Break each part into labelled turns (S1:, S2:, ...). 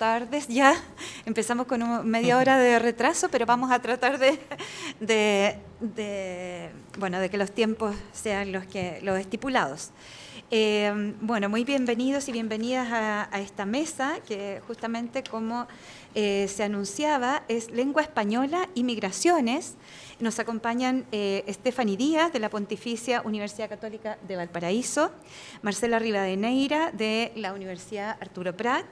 S1: tardes ya. Empezamos con media hora de retraso, pero vamos a tratar de que los tiempos sean los estipulados. Bueno, muy bienvenidos y bienvenidas a esta mesa, que justamente como se anunciaba es Lengua Española y Migraciones. Nos acompañan Stephanie Díaz, de la Pontificia Universidad Católica de Valparaíso, Marcela Rivadeneira, de la Universidad Arturo Prat,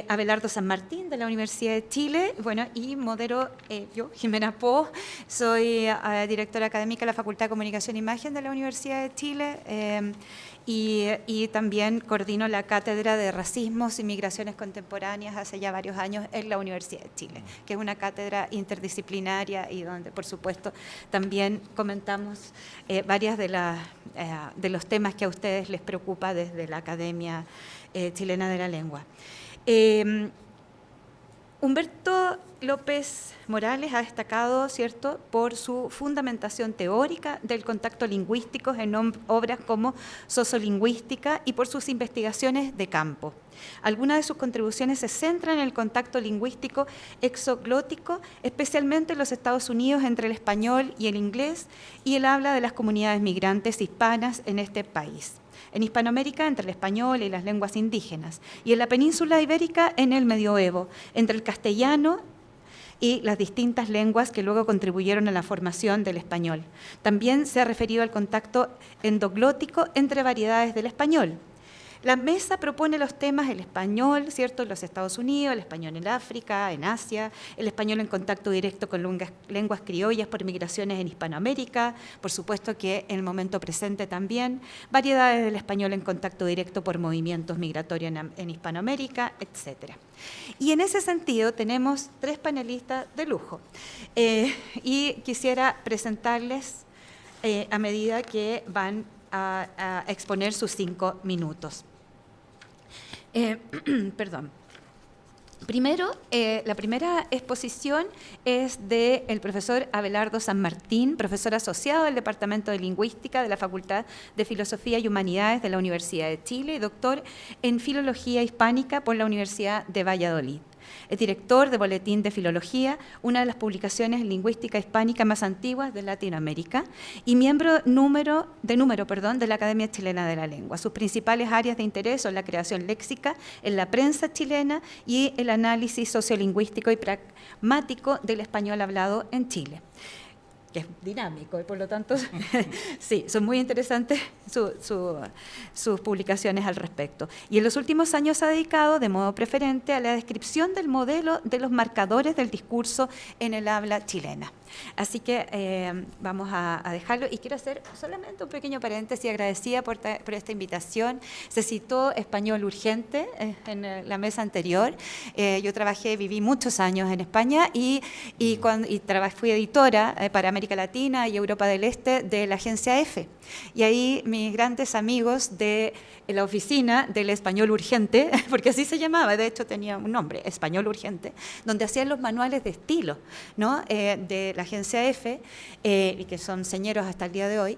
S1: Abelardo San Martín, de la Universidad de Chile, bueno, y modero yo, Jimena Po, soy directora académica de la Facultad de Comunicación e Imagen de la Universidad de Chile, y también coordino la Cátedra de Racismos y Migraciones Contemporáneas hace ya varios años en la Universidad de Chile, que es una cátedra interdisciplinaria y donde, por supuesto, también comentamos varias de los temas que a ustedes les preocupa desde la Academia Chilena de la Lengua. Humberto López Morales ha destacado, ¿cierto?, por su fundamentación teórica del contacto lingüístico en obras como Sociolingüística y por sus investigaciones de campo. Algunas de sus contribuciones se centran en el contacto lingüístico exoglótico, especialmente en los Estados Unidos entre el español y el inglés, y el habla de las comunidades migrantes hispanas en este país. En Hispanoamérica, entre el español y las lenguas indígenas, y en la península ibérica, en el medioevo, entre el castellano y las distintas lenguas que luego contribuyeron a la formación del español. También se ha referido al contacto endoglótico entre variedades del español. La mesa propone los temas el español, ¿cierto?, en los Estados Unidos, el español en África, en Asia, el español en contacto directo con lenguas criollas por migraciones en Hispanoamérica, por supuesto que en el momento presente también, variedades del español en contacto directo por movimientos migratorios en Hispanoamérica, etc. Y en ese sentido tenemos tres panelistas de lujo y quisiera presentarles a medida que van a exponer sus 5 minutos. Perdón. Primero, la primera exposición es del profesor Abelardo San Martín, profesor asociado del Departamento de Lingüística de la Facultad de Filosofía y Humanidades de la Universidad de Chile y doctor en Filología Hispánica por la Universidad de Valladolid. Es director de Boletín de Filología, una de las publicaciones en lingüística hispánica más antiguas de Latinoamérica, y miembro de número de la Academia Chilena de la Lengua. Sus principales áreas de interés son la creación léxica en la prensa chilena y el análisis sociolingüístico y pragmático del español hablado en Chile, que es dinámico y por lo tanto sí, son muy interesantes sus publicaciones al respecto. Y en los últimos años se ha dedicado de modo preferente a la descripción del modelo de los marcadores del discurso en el habla chilena. Así que vamos a dejarlo y quiero hacer solamente un pequeño paréntesis, agradecida por esta invitación. Se citó español urgente en la mesa anterior. Yo viví muchos años en España y fui editora para América Latina y Europa del Este de la agencia EFE. Y ahí mis grandes amigos de la oficina del español urgente, porque así se llamaba, de hecho tenía un nombre, español urgente, donde hacían los manuales de estilo, ¿no?, de la agencia EFE, y que son señeros hasta el día de hoy,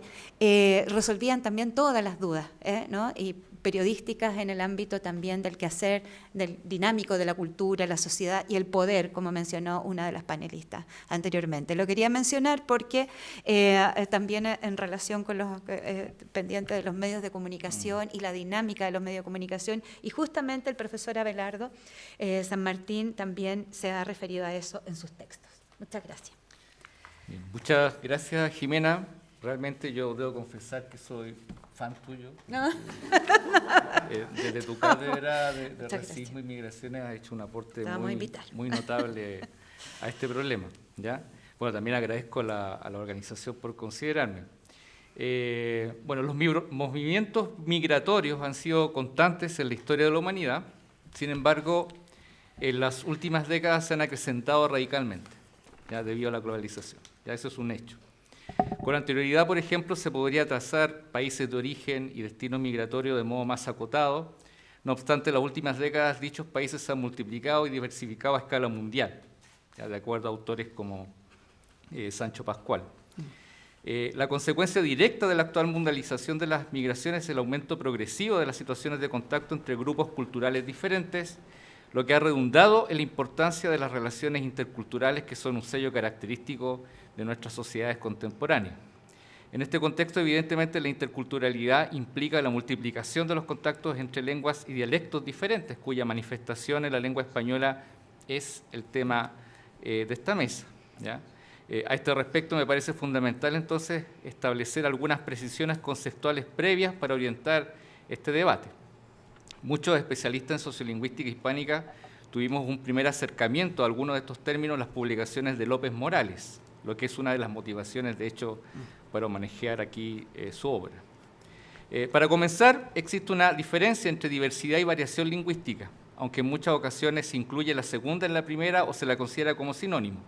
S1: resolvían también todas las dudas, ¿no?, y periodísticas en el ámbito también del quehacer, del dinámico de la cultura, la sociedad y el poder, como mencionó una de las panelistas anteriormente. Lo quería mencionar porque también en relación con los pendientes de los medios de comunicación y la dinámica de los medios de comunicación, y justamente el profesor Abelardo San Martín también se ha referido a eso en sus textos. Muchas gracias.
S2: Bien, muchas gracias, Jimena. Realmente yo debo confesar que soy fan tuyo.
S1: No.
S2: Desde tu cátedra de racismo y migraciones has hecho un aporte muy notable a este problema, ¿ya? Bueno, también agradezco a la organización por considerarme. Bueno, los movimientos migratorios han sido constantes en la historia de la humanidad, sin embargo, en las últimas décadas se han acrecentado radicalmente, ya debido a la globalización. Ya eso es un hecho. Con anterioridad, por ejemplo, se podría trazar países de origen y destino migratorio de modo más acotado. No obstante, en las últimas décadas dichos países se han multiplicado y diversificado a escala mundial, ya de acuerdo a autores como Sancho Pascual. La consecuencia directa de la actual mundialización de las migraciones es el aumento progresivo de las situaciones de contacto entre grupos culturales diferentes, lo que ha redundado en la importancia de las relaciones interculturales que son un sello característico de nuestras sociedades contemporáneas. En este contexto, evidentemente, la interculturalidad implica la multiplicación de los contactos entre lenguas y dialectos diferentes, cuya manifestación en la lengua española es el tema de esta mesa, ¿ya? A este respecto, me parece fundamental, entonces, establecer algunas precisiones conceptuales previas para orientar este debate. Muchos especialistas en sociolingüística hispánica tuvimos un primer acercamiento a algunos de estos términos en las publicaciones de López Morales, lo que es una de las motivaciones, de hecho, para homenajear aquí su obra. Para comenzar, existe una diferencia entre diversidad y variación lingüística, aunque en muchas ocasiones se incluye la segunda en la primera o se la considera como sinónimo.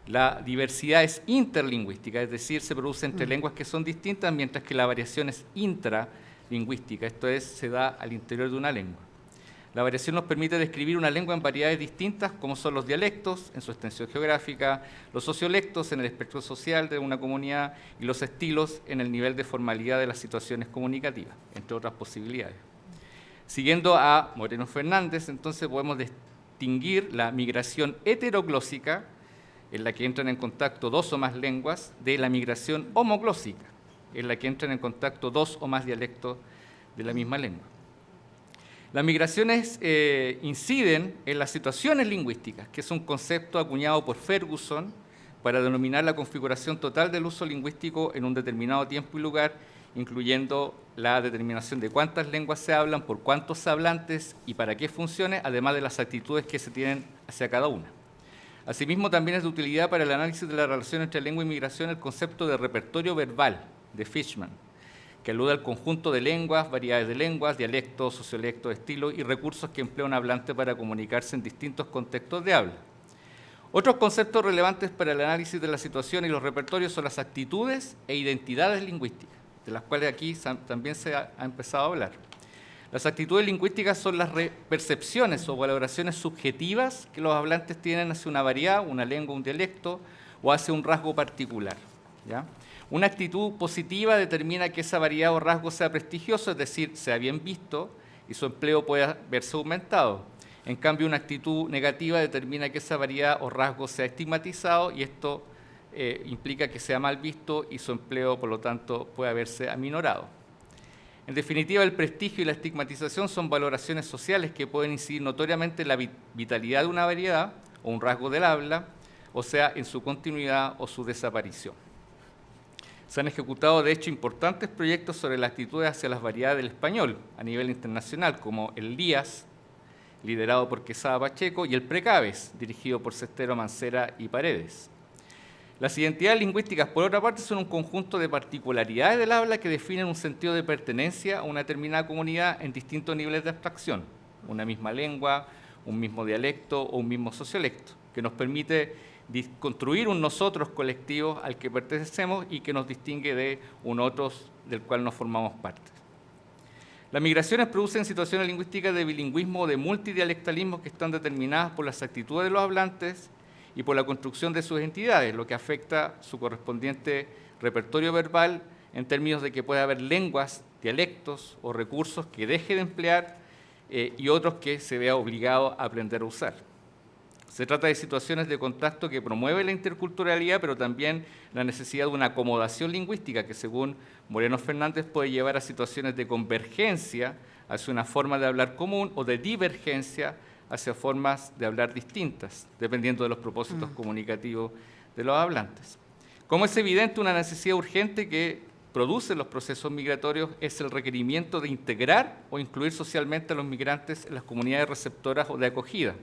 S2: La diversidad es interlingüística, es decir, se produce entre lenguas que son distintas, mientras que la variación es intralingüística, esto es, se da al interior de una lengua. La variación nos permite describir una lengua en variedades distintas, como son los dialectos en su extensión geográfica, los sociolectos en el espectro social de una comunidad y los estilos en el nivel de formalidad de las situaciones comunicativas, entre otras posibilidades. Siguiendo a Moreno Fernández, entonces podemos distinguir la migración heteroglósica, en la que entran en contacto dos o más lenguas, de la migración homoglósica, en la que entran en contacto dos o más dialectos de la misma lengua. Las migraciones inciden en las situaciones lingüísticas, que es un concepto acuñado por Ferguson para denominar la configuración total del uso lingüístico en un determinado tiempo y lugar, incluyendo la determinación de cuántas lenguas se hablan, por cuántos hablantes y para qué funciones, además de las actitudes que se tienen hacia cada una. Asimismo, también es de utilidad para el análisis de la relación entre lengua y migración el concepto de repertorio verbal de Fishman, que alude al conjunto de lenguas, variedades de lenguas, dialectos, sociolectos, estilos y recursos que emplea un hablante para comunicarse en distintos contextos de habla. Otros conceptos relevantes para el análisis de la situación y los repertorios son las actitudes e identidades lingüísticas, de las cuales aquí también se ha empezado a hablar. Las actitudes lingüísticas son las percepciones o valoraciones subjetivas que los hablantes tienen hacia una variedad, una lengua, un dialecto o hacia un rasgo particular, ¿ya? Una actitud positiva determina que esa variedad o rasgo sea prestigioso, es decir, sea bien visto y su empleo pueda verse aumentado. En cambio, una actitud negativa determina que esa variedad o rasgo sea estigmatizado y esto implica que sea mal visto y su empleo, por lo tanto, pueda verse aminorado. En definitiva, el prestigio y la estigmatización son valoraciones sociales que pueden incidir notoriamente en la vitalidad de una variedad o un rasgo del habla, o sea, en su continuidad o su desaparición. Se han ejecutado, de hecho, importantes proyectos sobre las actitudes hacia las variedades del español a nivel internacional, como el LIAS, liderado por Quesada Pacheco, y el PRECABES, dirigido por Cestero, Mancera y Paredes. Las identidades lingüísticas, por otra parte, son un conjunto de particularidades del habla que definen un sentido de pertenencia a una determinada comunidad en distintos niveles de abstracción, una misma lengua, un mismo dialecto o un mismo sociolecto, que nos permite construir un nosotros colectivo al que pertenecemos y que nos distingue de un otros del cual nos formamos parte. Las migraciones producen situaciones lingüísticas de bilingüismo o de multidialectalismo que están determinadas por las actitudes de los hablantes y por la construcción de sus entidades, lo que afecta su correspondiente repertorio verbal en términos de que puede haber lenguas, dialectos o recursos que deje de emplear y otros que se vea obligado a aprender a usar. Se trata de situaciones de contacto que promueven la interculturalidad, pero también la necesidad de una acomodación lingüística que, según Moreno Fernández, puede llevar a situaciones de convergencia hacia una forma de hablar común o de divergencia hacia formas de hablar distintas, dependiendo de los propósitos comunicativos de los hablantes. Como es evidente, una necesidad urgente que producen los procesos migratorios es el requerimiento de integrar o incluir socialmente a los migrantes en las comunidades receptoras o de acogida.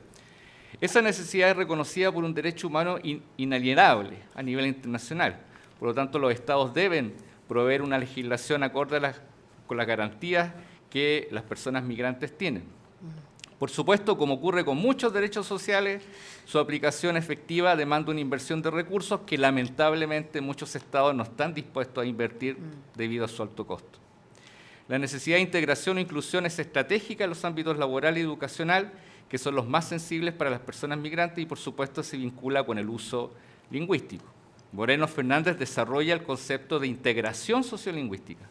S2: Esa necesidad es reconocida por un derecho humano inalienable a nivel internacional. Por lo tanto, los Estados deben proveer una legislación acorde con las garantías que las personas migrantes tienen. Por supuesto, como ocurre con muchos derechos sociales, su aplicación efectiva demanda una inversión de recursos que lamentablemente muchos Estados no están dispuestos a invertir debido a su alto costo. La necesidad de integración o inclusión es estratégica en los ámbitos laboral y educacional, que son los más sensibles para las personas migrantes y, por supuesto, se vincula con el uso lingüístico. Moreno Fernández desarrolla el concepto de integración sociolingüística,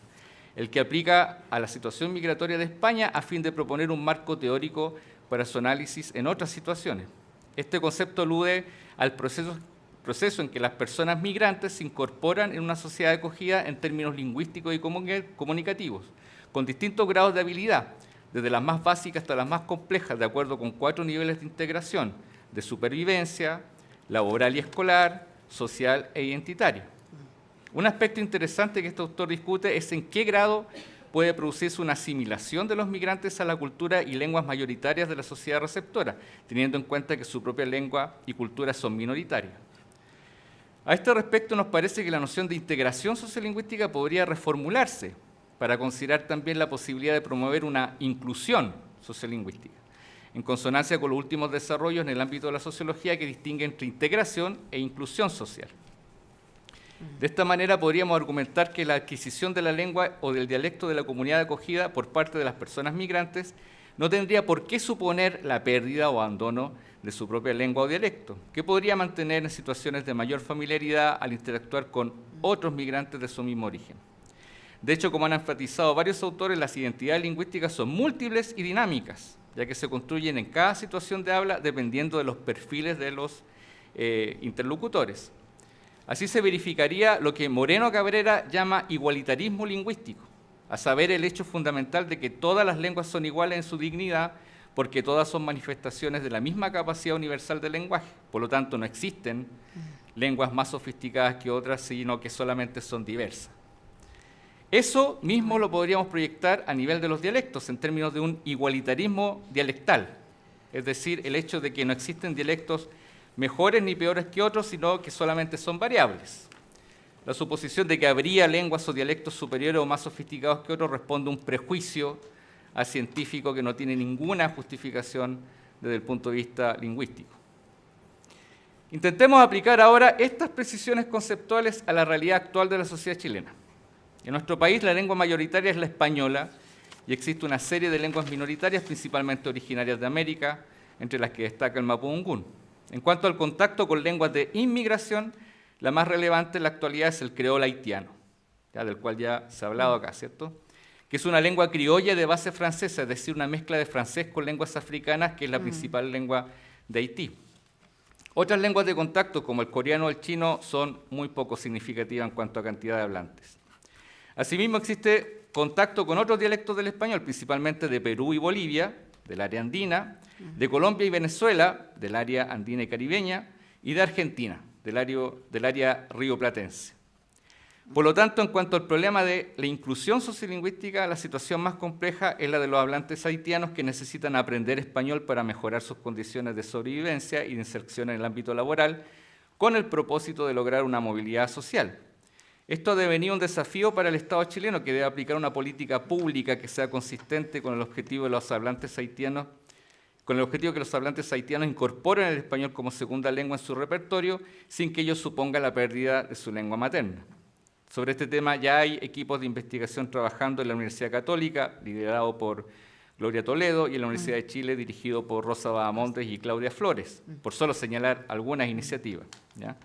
S2: el que aplica a la situación migratoria de España a fin de proponer un marco teórico para su análisis en otras situaciones. Este concepto alude al proceso en que las personas migrantes se incorporan en una sociedad acogida en términos lingüísticos y comunicativos, con distintos grados de habilidad, desde las más básicas hasta las más complejas, de acuerdo con 4 niveles de integración: de supervivencia, laboral y escolar, social e identitario. Un aspecto interesante que este autor discute es en qué grado puede producirse una asimilación de los migrantes a la cultura y lenguas mayoritarias de la sociedad receptora, teniendo en cuenta que su propia lengua y cultura son minoritarias. A este respecto, nos parece que la noción de integración sociolingüística podría reformularse para considerar también la posibilidad de promover una inclusión sociolingüística, en consonancia con los últimos desarrollos en el ámbito de la sociología que distingue entre integración e inclusión social. De esta manera podríamos argumentar que la adquisición de la lengua o del dialecto de la comunidad acogida por parte de las personas migrantes no tendría por qué suponer la pérdida o abandono de su propia lengua o dialecto, que podría mantener en situaciones de mayor familiaridad al interactuar con otros migrantes de su mismo origen. De hecho, como han enfatizado varios autores, las identidades lingüísticas son múltiples y dinámicas, ya que se construyen en cada situación de habla dependiendo de los perfiles de los interlocutores. Así se verificaría lo que Moreno Cabrera llama igualitarismo lingüístico, a saber, el hecho fundamental de que todas las lenguas son iguales en su dignidad, porque todas son manifestaciones de la misma capacidad universal del lenguaje. Por lo tanto, no existen lenguas más sofisticadas que otras, sino que solamente son diversas. Eso mismo lo podríamos proyectar a nivel de los dialectos, en términos de un igualitarismo dialectal, es decir, el hecho de que no existen dialectos mejores ni peores que otros, sino que solamente son variables. La suposición de que habría lenguas o dialectos superiores o más sofisticados que otros responde a un prejuicio científico que no tiene ninguna justificación desde el punto de vista lingüístico. Intentemos aplicar ahora estas precisiones conceptuales a la realidad actual de la sociedad chilena. En nuestro país la lengua mayoritaria es la española y existe una serie de lenguas minoritarias, principalmente originarias de América, entre las que destaca el mapudungún. En cuanto al contacto con lenguas de inmigración, la más relevante en la actualidad es el creol haitiano, del cual ya se ha hablado acá, ¿cierto?, que es una lengua criolla de base francesa, es decir, una mezcla de francés con lenguas africanas, que es la principal lengua de Haití. Otras lenguas de contacto, como el coreano o el chino, son muy poco significativas en cuanto a cantidad de hablantes. Asimismo, existe contacto con otros dialectos del español, principalmente de Perú y Bolivia, del área andina, de Colombia y Venezuela, del área andina y caribeña, y de Argentina, del área rioplatense. Por lo tanto, en cuanto al problema de la inclusión sociolingüística, la situación más compleja es la de los hablantes haitianos que necesitan aprender español para mejorar sus condiciones de sobrevivencia y de inserción en el ámbito laboral, con el propósito de lograr una movilidad social. Esto ha devenido un desafío para el Estado chileno, que debe aplicar una política pública que sea consistente con el objetivo de los hablantes haitianos, con el objetivo de que los hablantes haitianos incorporen el español como segunda lengua en su repertorio, sin que ello suponga la pérdida de su lengua materna. Sobre este tema ya hay equipos de investigación trabajando en la Universidad Católica, liderado por Gloria Toledo, y en la Universidad de Chile, dirigido por Rosa Bahamontes y Claudia Flores, por solo señalar algunas iniciativas, ¿ya?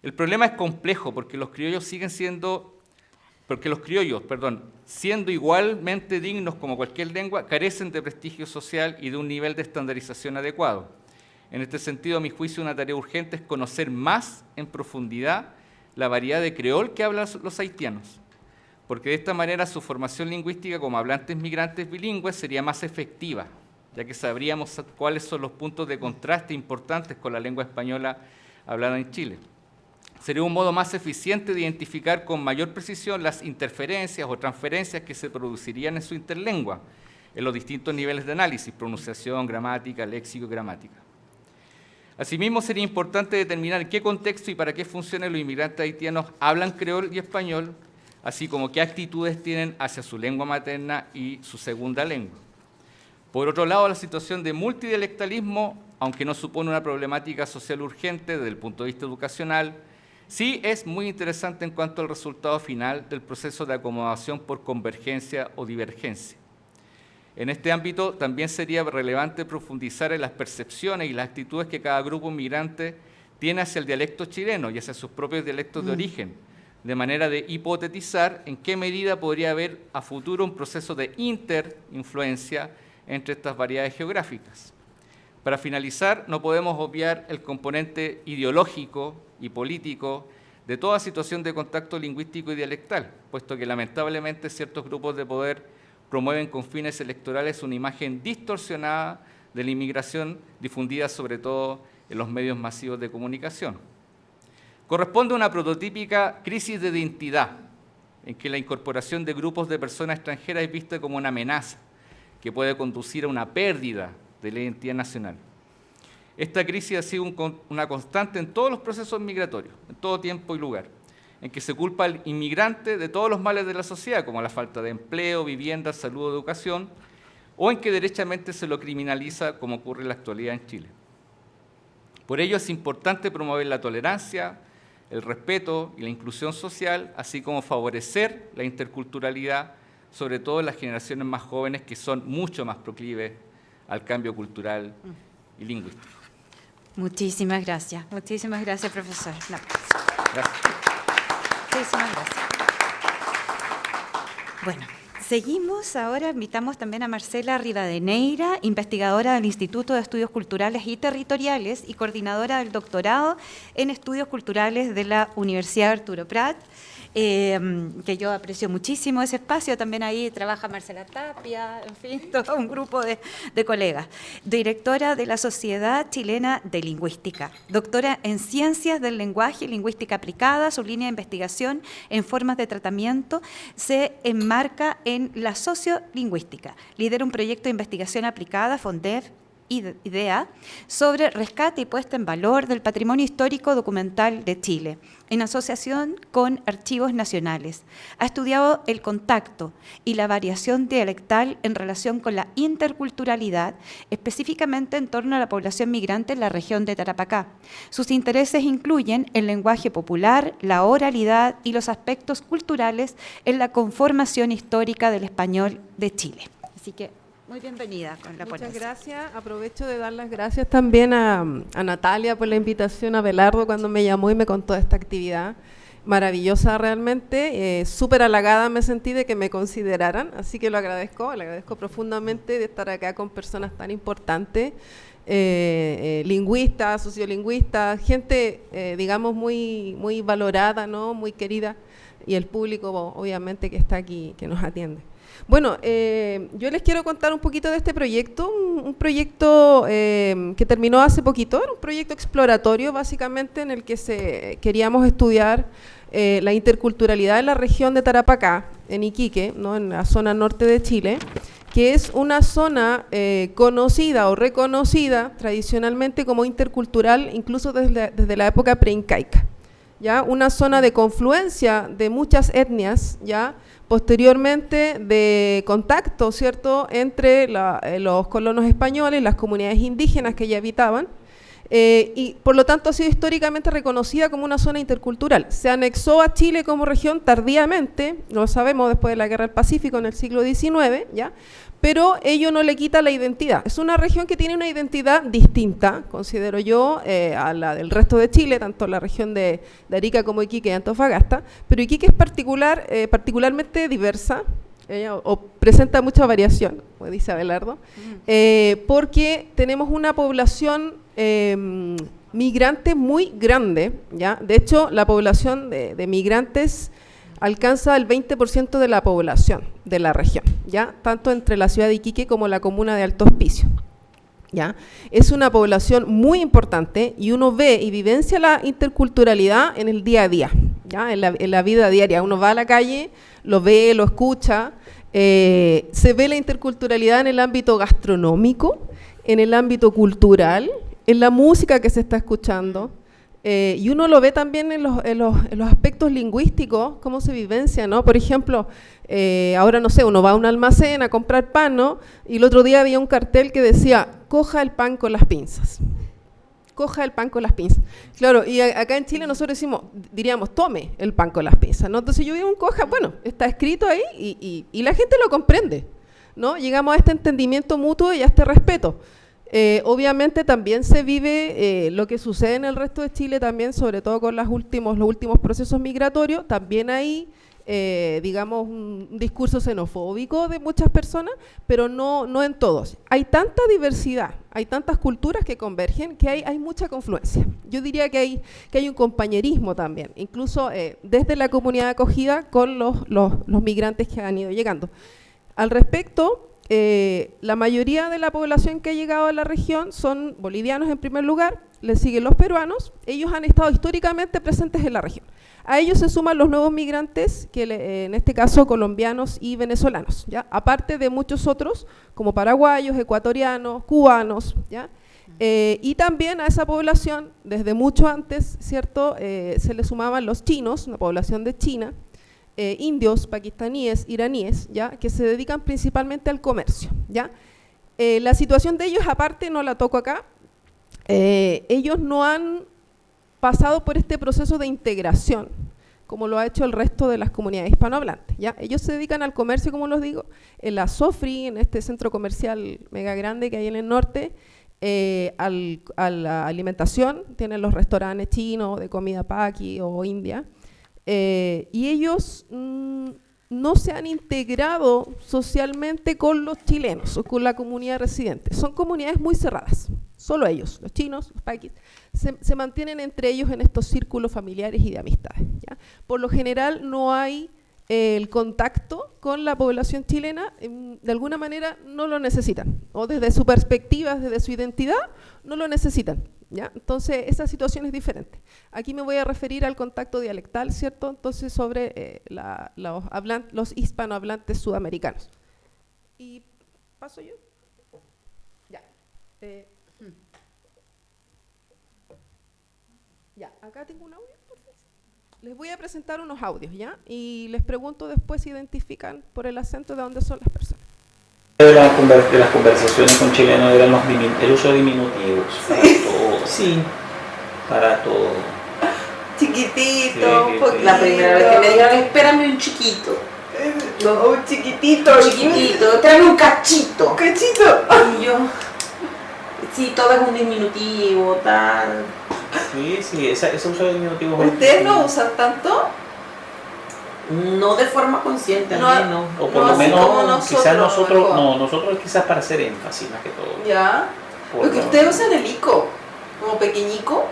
S2: El problema es complejo porque los criollos siendo igualmente dignos como cualquier lengua, carecen de prestigio social y de un nivel de estandarización adecuado. En este sentido, a mi juicio, una tarea urgente es conocer más en profundidad la variedad de creol que hablan los haitianos, porque de esta manera su formación lingüística como hablantes migrantes bilingües sería más efectiva, ya que sabríamos cuáles son los puntos de contraste importantes con la lengua española hablada en Chile. Sería un modo más eficiente de identificar con mayor precisión las interferencias o transferencias que se producirían en su interlengua, en los distintos niveles de análisis, pronunciación, gramática, léxico y gramática. Asimismo, sería importante determinar en qué contexto y para qué funciones los inmigrantes haitianos hablan creol y español, así como qué actitudes tienen hacia su lengua materna y su segunda lengua. Por otro lado, la situación de multidialectalismo, aunque no supone una problemática social urgente desde el punto de vista educacional, sí es muy interesante en cuanto al resultado final del proceso de acomodación por convergencia o divergencia. En este ámbito también sería relevante profundizar en las percepciones y las actitudes que cada grupo migrante tiene hacia el dialecto chileno y hacia sus propios dialectos de origen, de manera de hipotetizar en qué medida podría haber a futuro un proceso de interinfluencia entre estas variedades geográficas. Para finalizar, no podemos obviar el componente ideológico y político de toda situación de contacto lingüístico y dialectal, puesto que lamentablemente ciertos grupos de poder promueven con fines electorales una imagen distorsionada de la inmigración difundida sobre todo en los medios masivos de comunicación. Corresponde a una prototípica crisis de identidad, en que la incorporación de grupos de personas extranjeras es vista como una amenaza que puede conducir a una pérdida de la identidad nacional. Esta crisis ha sido una constante en todos los procesos migratorios, en todo tiempo y lugar, en que se culpa al inmigrante de todos los males de la sociedad, como la falta de empleo, vivienda, salud o educación, o en que derechamente se lo criminaliza, como ocurre en la actualidad en Chile. Por ello es importante promover la tolerancia, el respeto y la inclusión social, así como favorecer la interculturalidad, sobre todo en las generaciones más jóvenes que son mucho más proclives al cambio cultural y lingüístico.
S1: Muchísimas gracias, profesor.
S2: Gracias.
S1: Muchísimas gracias. Bueno, seguimos ahora, invitamos también a Marcela Rivadeneira, investigadora del Instituto de Estudios Culturales y Territoriales y coordinadora del doctorado en Estudios Culturales de la Universidad Arturo Prat, que yo aprecio muchísimo ese espacio. También ahí trabaja Marcela Tapia, en fin, todo un grupo de colegas. Directora de la Sociedad Chilena de Lingüística, doctora en Ciencias del Lenguaje y Lingüística Aplicada. Su línea de investigación en formas de tratamiento se enmarca en la sociolingüística. Lidera un proyecto de investigación aplicada, FONDEF, IDEA, sobre rescate y puesta en valor del patrimonio histórico documental de Chile, en asociación con archivos nacionales. Ha estudiado el contacto y la variación dialectal en relación con la interculturalidad, específicamente en torno a la población migrante en la región de Tarapacá. Sus intereses incluyen el lenguaje popular, la oralidad y los aspectos culturales en la conformación histórica del español de Chile. Así que muy bienvenida con la ponencia.
S3: Muchas gracias. Aprovecho de dar las gracias también a Natalia por la invitación, a Abelardo cuando me llamó y me contó de esta actividad maravillosa realmente. Súper halagada me sentí de que me consideraran, así que le agradezco profundamente de estar acá con personas tan importantes, lingüistas, sociolingüistas, gente, digamos, muy valorada, ¿no? Muy querida, y el público, obviamente, que está aquí, que nos atiende. Bueno, yo les quiero contar un poquito de este proyecto, un proyecto que terminó hace poquito. Era un proyecto exploratorio básicamente en el que queríamos estudiar la interculturalidad en la región de Tarapacá, en Iquique, ¿no? En la zona norte de Chile, que es una zona conocida o reconocida tradicionalmente como intercultural, incluso desde la época preincaica, ¿ya? Una zona de confluencia de muchas etnias, ¿ya? Posteriormente de contacto, ¿cierto?, entre los colonos españoles y las comunidades indígenas que allí habitaban, y por lo tanto ha sido históricamente reconocida como una zona intercultural. Se anexó a Chile como región tardíamente, lo sabemos, después de la Guerra del Pacífico en el siglo XIX, ¿ya? Pero ello no le quita la identidad. Es una región que tiene una identidad distinta, considero yo, a la del resto de Chile, tanto la región de Arica como Iquique y Antofagasta, pero Iquique es particularmente diversa, o presenta mucha variación, como dice Abelardo, porque tenemos una población migrante muy grande, ¿ya? De hecho, la población de migrantes alcanza el 20% de la población de la región, ¿ya? Tanto entre la ciudad de Iquique como la comuna de Alto Hospicio, ¿ya? Es una población muy importante y uno ve y vivencia la interculturalidad en el día a día, ¿ya? En la vida diaria. Uno va a la calle, lo ve, lo escucha, se ve la interculturalidad en el ámbito gastronómico, en el ámbito cultural, en la música que se está escuchando. Y uno lo ve también en los aspectos lingüísticos, cómo se vivencia, ¿no? Por ejemplo, ahora no sé, uno va a un almacén a comprar pan, ¿no? Y el otro día había un cartel que decía, coja el pan con las pinzas. Coja el pan con las pinzas. Claro, y acá en Chile nosotros diríamos, tome el pan con las pinzas, ¿no? Entonces yo digo un coja, bueno, está escrito ahí y la gente lo comprende, ¿no? Llegamos a este entendimiento mutuo y a este respeto. Obviamente también se vive lo que sucede en el resto de Chile también, sobre todo con los últimos procesos migratorios. También hay digamos, un discurso xenofóbico de muchas personas, pero no en todos. Hay tanta diversidad, hay tantas culturas que convergen, que hay mucha confluencia. Yo diría que hay un compañerismo también, incluso desde la comunidad de acogida con los migrantes que han ido llegando. Al respecto, la mayoría de la población que ha llegado a la región son bolivianos en primer lugar, les siguen los peruanos, ellos han estado históricamente presentes en la región. A ellos se suman los nuevos migrantes, que en este caso colombianos y venezolanos, ¿ya? Aparte de muchos otros, como paraguayos, ecuatorianos, cubanos, ¿ya? Y también a esa población, desde mucho antes, ¿cierto? Se le sumaban los chinos, una población de China, indios, pakistaníes, iraníes, ¿ya? Que se dedican principalmente al comercio, ¿ya? La situación de ellos, aparte, no la toco acá, ellos no han pasado por este proceso de integración, como lo ha hecho el resto de las comunidades hispanohablantes, ¿ya? Ellos se dedican al comercio, como los digo, en la Sofri, en este centro comercial mega grande que hay en el norte, a la alimentación, tienen los restaurantes chinos, de comida paqui o india, y ellos no se han integrado socialmente con los chilenos o con la comunidad residente. Son comunidades muy cerradas, solo ellos, los chinos, los paquis, se mantienen entre ellos en estos círculos familiares y de amistades, ¿ya? Por lo general no hay el contacto con la población chilena, de alguna manera no lo necesitan, o desde su perspectiva, desde su identidad, no lo necesitan, ¿ya? Entonces esa situación es diferente. Aquí me voy a referir al contacto dialectal, ¿cierto? Entonces sobre los hispanohablantes sudamericanos. ¿Y paso yo? Ya. Ya, acá tengo un audio. Les voy a presentar unos audios, ¿ya? Y les pregunto después si identifican por el acento de dónde son las personas.
S4: De las conversaciones con chilenos era el uso de diminutivos, sí. Para todo. Sí. Para todo.
S5: Chiquitito,
S4: sí,
S5: la primera vez que me dijeron, espérame un chiquito.
S3: No, un chiquitito.
S5: Chiquitito, tráeme un cachito.
S3: Un cachito.
S5: Y yo, sí, todo es un diminutivo, tal.
S4: Sí, ese uso de diminutivos.
S5: ¿Ustedes no usan tanto? No de forma consciente,
S4: no. O por lo menos, quizás nosotros quizás para hacer énfasis más que todo.
S5: Ya. Porque ustedes usan el ico, como pequeñico.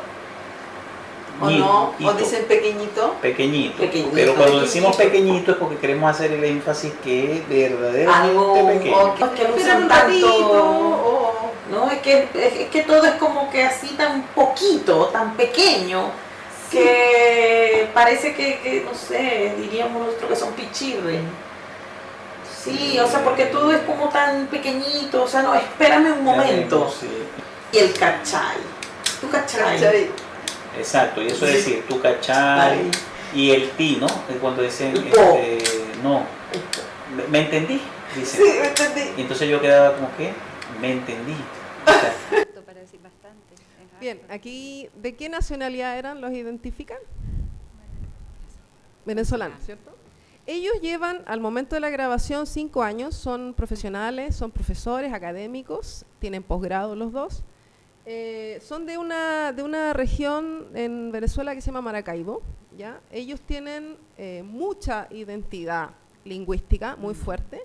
S5: ¿O no? ¿O dicen pequeñito?
S4: Pequeñito. Pero cuando decimos pequeñito es porque queremos hacer el énfasis que es verdaderamente pequeño.
S5: Que no usan tanto. No, es que todo es como que así tan poquito, tan pequeño, sí. Que parece que, no sé, diríamos nosotros que son pichirres. Sí, o sea, porque todo es como tan pequeñito, o sea, no, espérame un momento. Sí. Y el cachai. ¿Tú cachai?
S4: Exacto, y eso es decir, tú cachai. Y el ti, ¿no? Cuando dicen, no, ¿me entendí? Dicen.
S5: Sí, me entendí.
S4: Y entonces yo quedaba como que, me entendí.
S3: Bien, aquí, ¿de qué nacionalidad eran? ¿Los identifican? Venezolanos, ¿cierto? Ellos llevan, al momento de la grabación, 5 años, son profesionales, son profesores, académicos, tienen posgrado los dos. Son de una región en Venezuela que se llama Maracaibo, ¿ya? Ellos tienen mucha identidad lingüística, muy fuerte.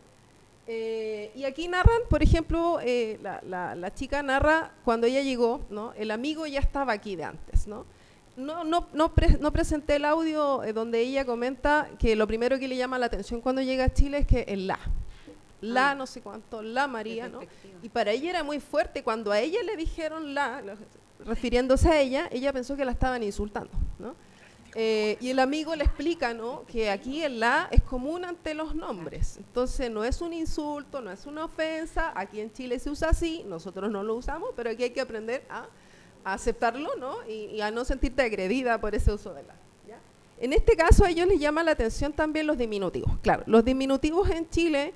S3: Y aquí narran, por ejemplo, la chica narra cuando ella llegó, ¿no? El amigo ya estaba aquí de antes, ¿no? No presenté el audio donde ella comenta que lo primero que le llama la atención cuando llega a Chile es que el la no sé cuánto, la María, ¿no? Y para ella era muy fuerte, cuando a ella le dijeron refiriéndose a ella pensó que la estaban insultando, ¿no? Y el amigo le explica, ¿no? Que aquí el la es común ante los nombres, entonces no es un insulto, no es una ofensa, aquí en Chile se usa así, nosotros no lo usamos, pero aquí hay que aprender a aceptarlo, ¿no? Y a no sentirte agredida por ese uso de la. ¿Ya? En este caso a ellos les llama la atención también los diminutivos. Claro, los diminutivos en Chile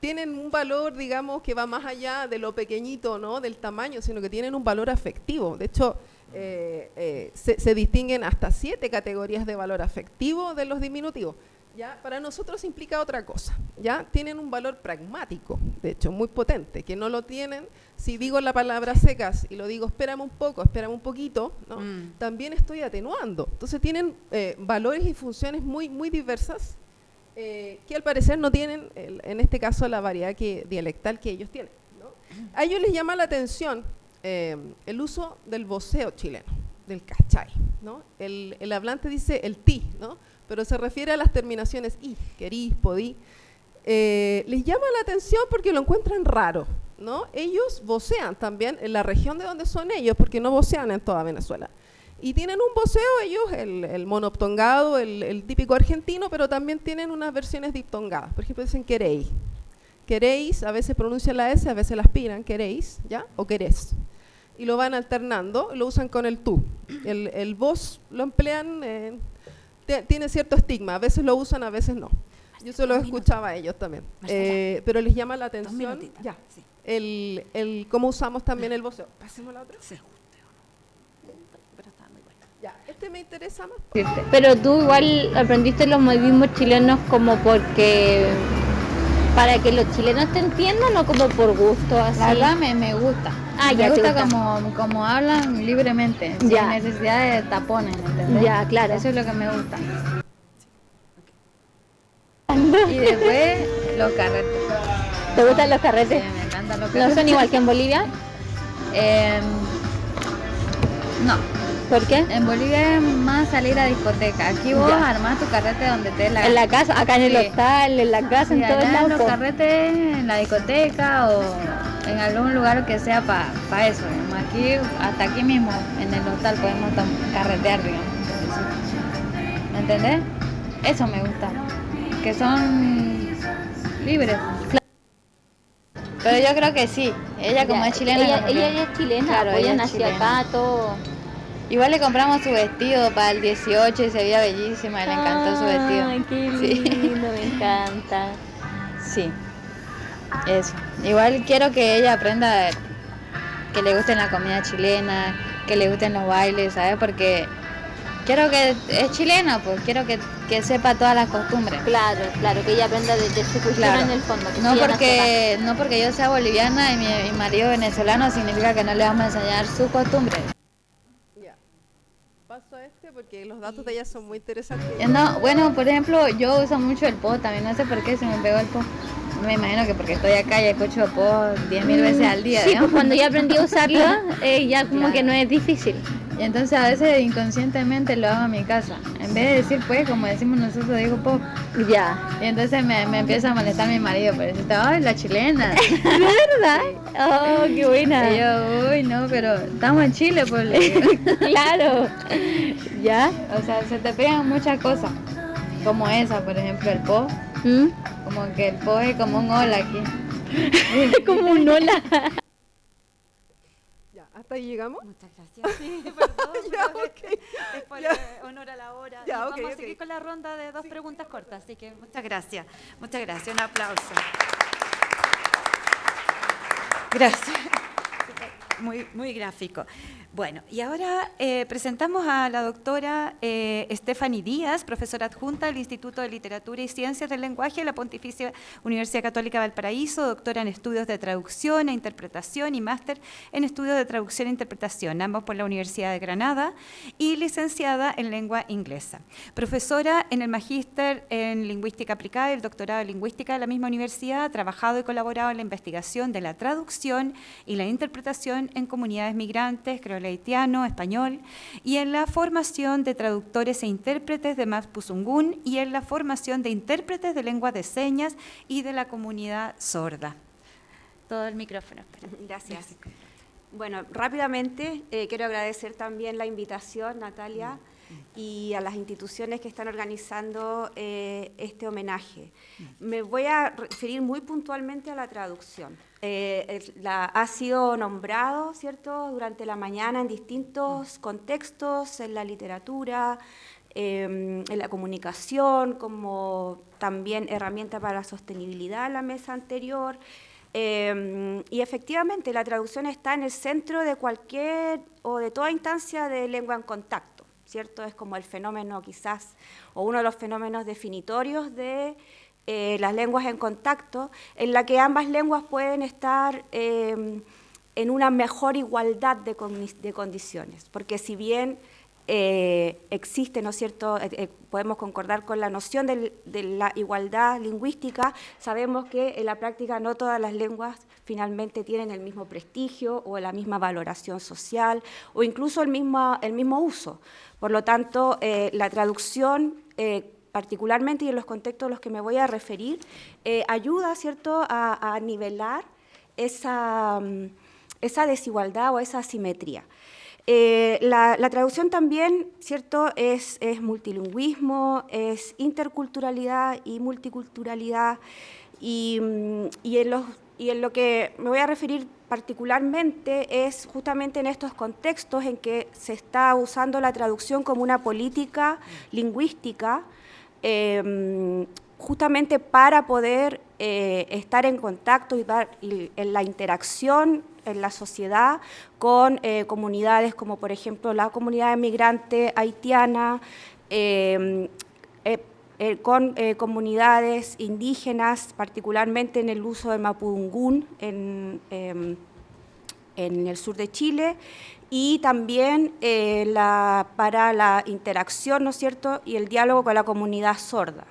S3: tienen un valor, digamos, que va más allá de lo pequeñito, ¿no? Del tamaño, sino que tienen un valor afectivo. De hecho, se distinguen hasta 7 categorías de valor afectivo de los diminutivos. ¿ya? Para nosotros implica otra cosa, ¿ya? Tienen un valor pragmático, de hecho, muy potente, que no lo tienen si digo la palabra secas y lo digo espérame un poco, espérame un poquito, ¿no? También estoy atenuando. Entonces tienen valores y funciones muy, muy diversas que al parecer no tienen, en este caso, la variedad dialectal que ellos tienen, ¿no? A ellos les llama la atención el uso del voceo chileno, del cachai, ¿no? El hablante dice el ti, ¿no? Pero se refiere a las terminaciones i, querís, podí. Les llama la atención porque lo encuentran raro, ¿no? Ellos vocean también en la región de donde son ellos, porque no vocean en toda Venezuela. Y tienen un voceo ellos, el monoptongado, el típico argentino, pero también tienen unas versiones diptongadas. Por ejemplo, dicen queréis. Queréis, a veces pronuncian la S, a veces la aspiran, queréis, ¿ya? O querés. Y lo van alternando, lo usan con el tú. El vos lo emplean, tiene cierto estigma, a veces lo usan, a veces no. Yo se lo escuchaba a ellos también. Pero les llama la atención ya, sí. Cómo usamos también el voceo. ¿Pasemos la otra? Sí. Ya, este me interesa más.
S6: Pero tú igual aprendiste los modismos chilenos como porque... para que los chilenos te entiendan o como por gusto así.
S7: La verdad me gusta.
S6: Me gusta
S7: como hablan libremente, sin necesidad de tapones, ¿entendés?
S6: Ya, claro.
S7: Eso es lo que me gusta. Y después los carretes.
S6: ¿Te gustan los carretes?
S7: Sí, me encantan los carretes.
S6: ¿No son igual que en Bolivia?
S7: No.
S6: ¿Por qué?
S7: En Bolivia es más salir a discoteca. Aquí vos armás tu carrete donde te la...
S6: En la casa, acá en el hostal, en la casa, en todos lados.
S7: Los carretes en la discoteca o en algún lugar que sea para eso. Digamos. Aquí, hasta aquí mismo, en el hostal podemos carretear, digamos. ¿Me entendés? Eso me gusta. Que son libres. Pero yo creo que sí. Ella como es chilena.
S6: Ella es chilena,
S7: claro,
S6: ella nació acá, todo.
S7: Igual le compramos su vestido para el 18 y se veía bellísima, le encantó su vestido.
S6: Ay, qué lindo, me encanta.
S7: Sí, eso. Igual quiero que ella aprenda que le guste la comida chilena, que le gusten los bailes, ¿sabes? Porque quiero que es chilena, pues quiero que sepa todas las costumbres.
S6: Claro, que ella aprenda de su cultura en el fondo.
S7: No porque yo sea boliviana y mi marido venezolano significa que no le vamos a enseñar sus costumbres.
S3: Paso a porque los datos de ella son muy interesantes.
S7: No, bueno, por ejemplo, yo uso mucho el po, también no sé por qué se me pegó el po. Me imagino que porque estoy acá y escucho po 10.000 veces al día.
S6: Sí, pues cuando ya aprendí a usarlo, ya como que no es difícil.
S7: Y entonces a veces inconscientemente lo hago en mi casa. En vez de decir pues, como decimos nosotros, digo po.
S6: Ya.
S7: Y entonces me empieza a molestar mi marido, por decir, ¡ay, la chilena!
S6: ¿De verdad? Sí. Oh, qué buena.
S7: Y yo, uy, no, pero estamos en Chile, pues.
S6: Claro. ¿Ya?
S7: O sea, se te pegan muchas cosas. Como esa, por ejemplo, el po. Como que el po es como un hola aquí.
S6: Como un hola.
S3: ¿Hasta ahí llegamos?
S1: Muchas gracias. Sí, perdón.
S3: Ya, okay.
S1: Es por honor a la hora.
S3: Ya,
S1: vamos a seguir con la ronda de dos preguntas cortas, así que muchas gracias. Muchas gracias. Un aplauso. Gracias. Muy gráfico. Bueno, y ahora presentamos a la doctora Stephanie Díaz, profesora adjunta del Instituto de Literatura y Ciencias del Lenguaje de la Pontificia Universidad Católica de Valparaíso, doctora en estudios de traducción e interpretación y máster en estudios de traducción e interpretación, ambos por la Universidad de Granada, y licenciada en lengua inglesa. Profesora en el magíster en lingüística aplicada y el doctorado en lingüística de la misma universidad, ha trabajado y colaborado en la investigación de la traducción y la interpretación en comunidades migrantes, haitiano, español, y en la formación de traductores e intérpretes de Mapuzungún y en la formación de intérpretes de lengua de señas y de la comunidad sorda. Todo el micrófono.
S8: Gracias. Bueno, rápidamente quiero agradecer también la invitación, Natalia, y a las instituciones que están organizando este homenaje. Me voy a referir muy puntualmente a la traducción. Ha sido nombrado, ¿cierto?, durante la mañana en distintos contextos, en la literatura, en la comunicación, como también herramienta para la sostenibilidad en la mesa anterior. Y efectivamente la traducción está en el centro de cualquier o de toda instancia de lengua en contacto, ¿cierto? Es como el fenómeno quizás, o uno de los fenómenos definitorios de las lenguas en contacto, en la que ambas lenguas pueden estar en una mejor igualdad de condiciones, porque si bien existe, ¿no es cierto?, podemos concordar con la noción de la igualdad lingüística, sabemos que en la práctica no todas las lenguas finalmente tienen el mismo prestigio o la misma valoración social o incluso el mismo uso. Por lo tanto, la traducción, particularmente y en los contextos a los que me voy a referir, ayuda, ¿cierto?, a nivelar esa desigualdad o esa asimetría. La traducción también, ¿cierto?, es multilingüismo, es interculturalidad y multiculturalidad, y en lo que me voy a referir particularmente es justamente en estos contextos en que se está usando la traducción como una política lingüística, justamente para poder estar en contacto y en la interacción en la sociedad con comunidades como por ejemplo la comunidad migrante haitiana, con comunidades indígenas, particularmente en el uso del mapudungún en el sur de Chile, y también para la interacción, ¿no es cierto?, y el diálogo con la comunidad sorda.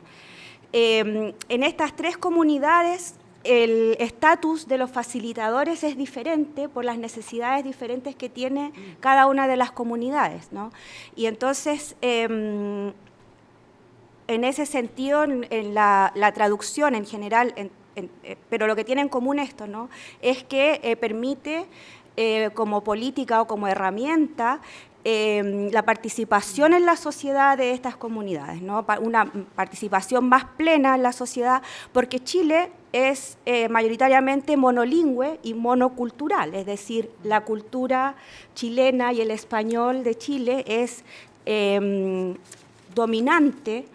S8: En estas tres comunidades el estatus de los facilitadores es diferente por las necesidades diferentes que tiene cada una de las comunidades, ¿no? Y entonces, en ese sentido, en la traducción en general, pero lo que tiene en común esto, ¿no?, es que permite como política o como herramienta la participación en la sociedad de estas comunidades, ¿no?, una participación más plena en la sociedad, porque Chile es mayoritariamente monolingüe y monocultural, es decir, la cultura chilena y el español de Chile es dominante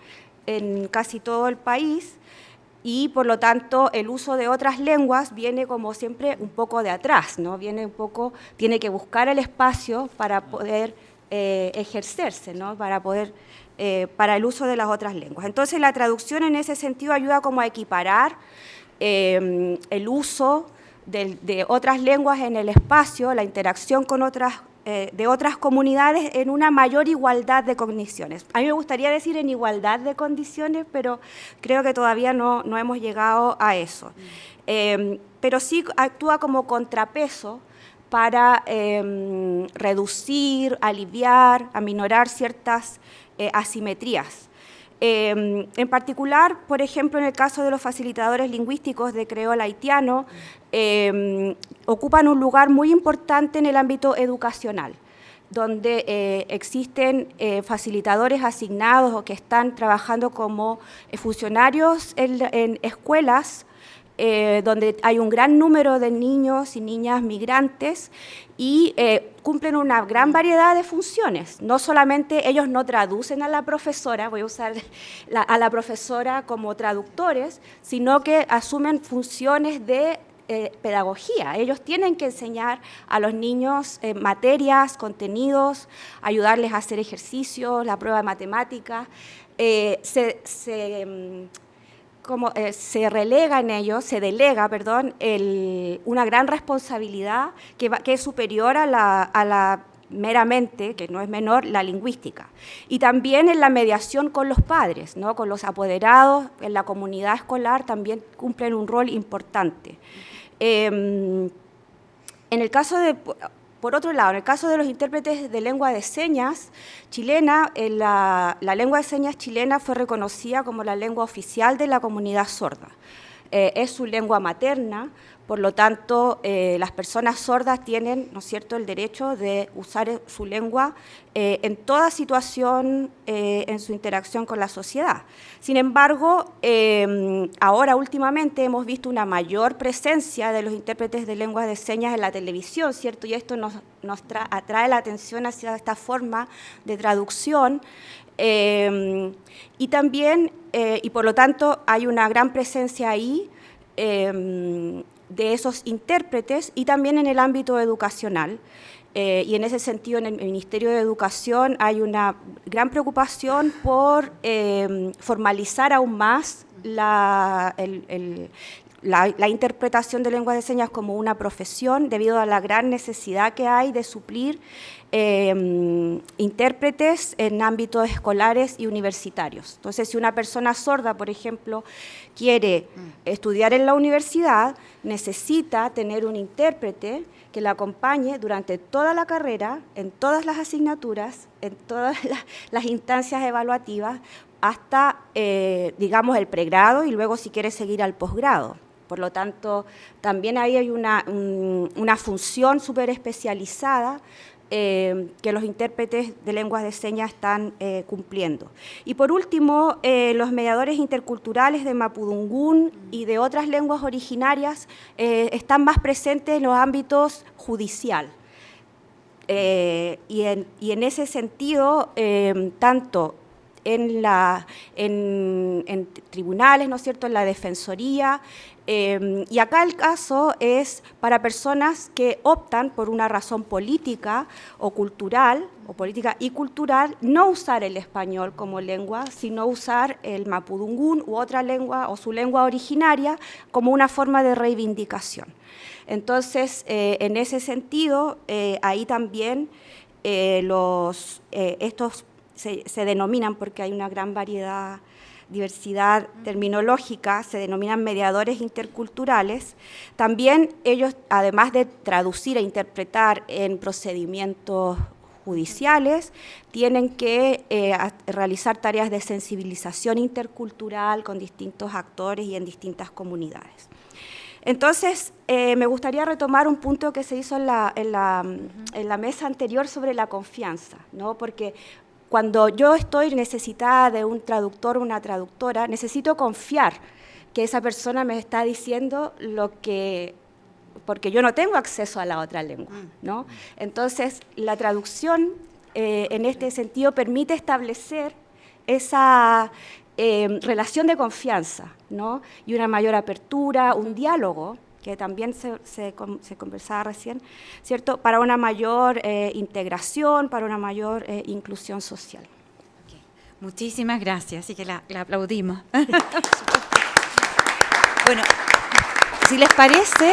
S8: en casi todo el país, y por lo tanto el uso de otras lenguas viene como siempre un poco de atrás, ¿no? Tiene que buscar el espacio para poder ejercerse, ¿no?, para el uso de las otras lenguas. Entonces la traducción en ese sentido ayuda como a equiparar el uso de otras lenguas en el espacio, la interacción con de otras comunidades en una mayor igualdad de condiciones. A mí me gustaría decir en igualdad de condiciones, pero creo que todavía no hemos llegado a eso. Pero sí actúa como contrapeso para reducir, aliviar, aminorar ciertas asimetrías. En particular, por ejemplo, en el caso de los facilitadores lingüísticos de creol haitiano, ocupan un lugar muy importante en el ámbito educacional, donde existen facilitadores asignados o que están trabajando como funcionarios en escuelas, donde hay un gran número de niños y niñas migrantes y cumplen una gran variedad de funciones. No solamente ellos no traducen a la profesora, voy a usar a la profesora como traductores, sino que asumen funciones de pedagogía. Ellos tienen que enseñar a los niños materias, contenidos, ayudarles a hacer ejercicios, la prueba de matemáticas. Se delega, una gran responsabilidad que es superior a la meramente, que no es menor, la lingüística. Y también en la mediación con los padres, ¿no?, con los apoderados, en la comunidad escolar también cumplen un rol importante. Por otro lado, en el caso de los intérpretes de lengua de señas chilena, la lengua de señas chilena fue reconocida como la lengua oficial de la comunidad sorda. Es su lengua materna, por lo tanto, las personas sordas tienen, ¿no es cierto?, el derecho de usar su lengua en toda situación en su interacción con la sociedad. Sin embargo, ahora últimamente hemos visto una mayor presencia de los intérpretes de lenguas de señas en la televisión, ¿cierto?, y esto nos atrae la atención hacia esta forma de traducción. Y también, y por lo tanto, hay una gran presencia ahí de esos intérpretes y también en el ámbito educacional. y en ese sentido en el Ministerio de Educación hay una gran preocupación por formalizar aún más la interpretación de lenguas de señas como una profesión, debido a la gran necesidad que hay de suplir intérpretes en ámbitos escolares y universitarios. Entonces, si una persona sorda, por ejemplo, quiere estudiar en la universidad, necesita tener un intérprete que la acompañe durante toda la carrera, en todas las asignaturas, en todas las instancias evaluativas, hasta, digamos, el pregrado y luego si quiere seguir al posgrado. Por lo tanto, también ahí hay una función súper especializada que los intérpretes de lenguas de señas están cumpliendo. Y por último, los mediadores interculturales de mapudungún y de otras lenguas originarias están más presentes en los ámbitos judicial. Y en ese sentido, tanto en tribunales, ¿no es cierto?, en la defensoría, y acá el caso es para personas que optan por una razón política o cultural, o política y cultural, no usar el español como lengua, sino usar el mapudungún u otra lengua o su lengua originaria como una forma de reivindicación. Entonces, en ese sentido, ahí también estos se denominan, porque hay una gran diversidad terminológica, se denominan mediadores interculturales. También ellos, además de traducir e interpretar en procedimientos judiciales, tienen que realizar tareas de sensibilización intercultural con distintos actores y en distintas comunidades. Entonces, me gustaría retomar un punto que se hizo en la mesa anterior sobre la confianza, ¿no? Porque cuando yo estoy necesitada de un traductor o una traductora, necesito confiar que esa persona me está diciendo porque yo no tengo acceso a la otra lengua, ¿no? Entonces, la traducción, en este sentido, permite establecer esa relación de confianza, ¿no? Y una mayor apertura, un diálogo, que también se conversaba recién, ¿cierto?, para una mayor integración, para una mayor inclusión social.
S1: Okay. Muchísimas gracias, así que la aplaudimos. Bueno, si les parece,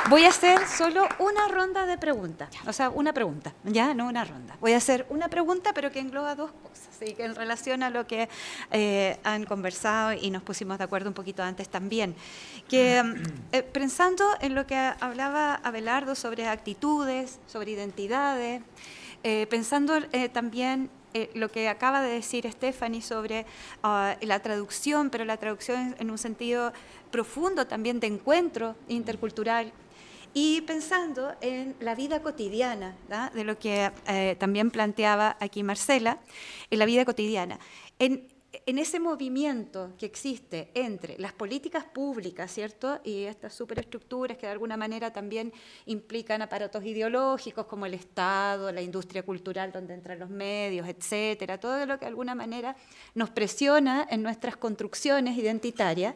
S1: voy a hacer solo una ronda de preguntas, o sea, una pregunta, ya, no una ronda. Voy a hacer una pregunta, pero que engloba dos cosas, ¿sí?, que en relación a lo que han conversado y nos pusimos de acuerdo un poquito antes también. Que pensando en lo que hablaba Abelardo sobre actitudes, sobre identidades, pensando también lo que acaba de decir Stephanie sobre la traducción, pero la traducción en un sentido profundo también de encuentro intercultural, y pensando en la vida cotidiana, ¿no?, de lo que también planteaba aquí Marcela, en la vida cotidiana. En ese movimiento que existe entre las políticas públicas, ¿cierto?, y estas superestructuras que de alguna manera también implican aparatos ideológicos como el Estado, la industria cultural donde entran los medios, etcétera, todo lo que de alguna manera nos presiona en nuestras construcciones identitarias.